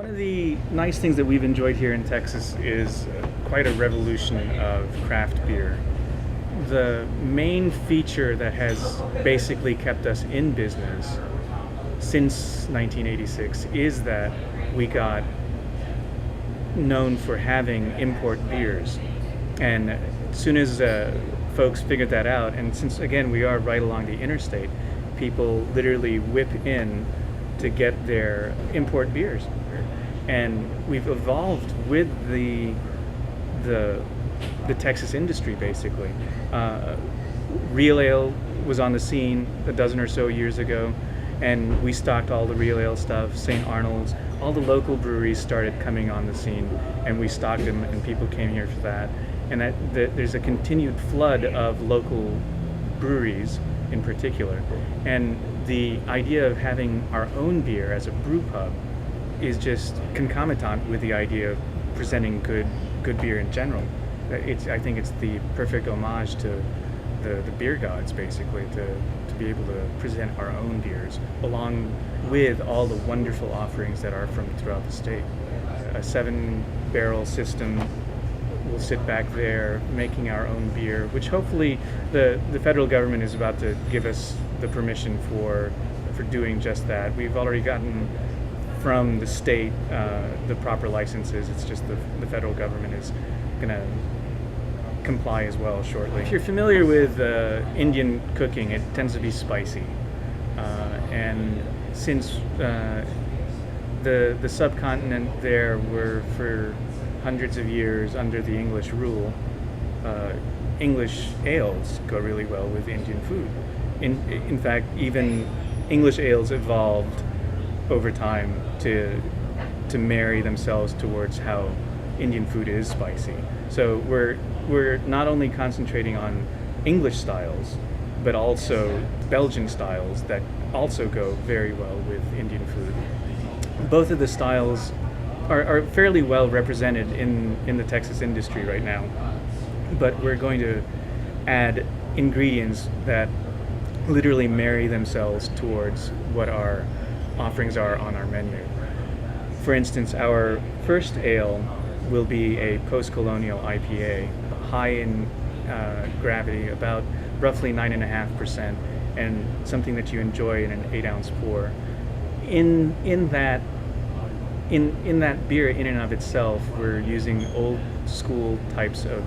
One of the nice things that we've enjoyed here in Texas is quite a revolution of craft beer. The main feature that has basically kept us in business since 1986 is that we got known for having import beers. And as soon as folks figured that out, and since again we are right along the interstate, people literally whip in to get their import beers. And we've evolved with the Texas industry basically. Real ale was on the scene a dozen or so years ago, and we stocked all the real ale stuff. St. Arnold's, all the local breweries started coming on the scene, and we stocked them, and people came here for that. And there's a continued flood of local breweries in particular, and the idea of having our own beer as a brew pub is just concomitant with the idea of presenting good beer in general. I think it's the perfect homage to the beer gods, basically, to be able to present our own beers along with all the wonderful offerings that are from throughout the state. A 7-barrel system will sit back there making our own beer, which hopefully the federal government is about to give us the permission for doing just that. We've already gotten from the state the proper licenses. It's just the federal government is going to comply as well shortly. If you're familiar with Indian cooking, it tends to be spicy. And since the subcontinent there were for hundreds of years under the English rule, English ales go really well with Indian food. In fact, even English ales evolved over time to marry themselves towards how Indian food is spicy. So we're not only concentrating on English styles, but also Belgian styles that also go very well with Indian food. Both of the styles are fairly well represented in the Texas industry right now, but we're going to add ingredients that literally marry themselves towards what our offerings are on our menu. For instance, our first ale will be a post-colonial IPA, high in gravity, about roughly 9.5%, and something that you enjoy in an 8-ounce pour. In that beer, in and of itself, we're using old school types of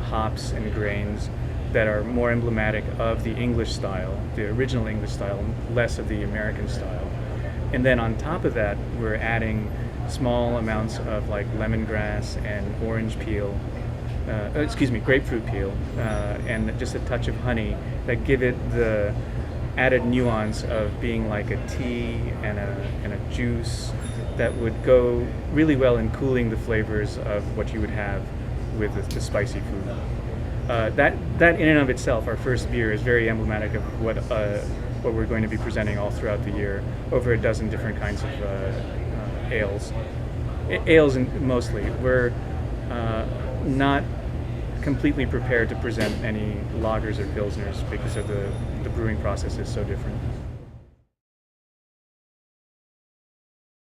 hops and grains that are more emblematic of the English style, the original English style, less of the American style. And then on top of that, we're adding small amounts of like lemongrass and orange peel, grapefruit peel, and just a touch of honey that give it the added nuance of being like a tea and a juice that would go really well in cooling the flavors of what you would have with the spicy food. That in and of itself, our first beer, is very emblematic of what we're going to be presenting all throughout the year. Over a dozen different kinds of ales. Ales mostly. We're not completely prepared to present any lagers or pilsners because of the brewing process is so different.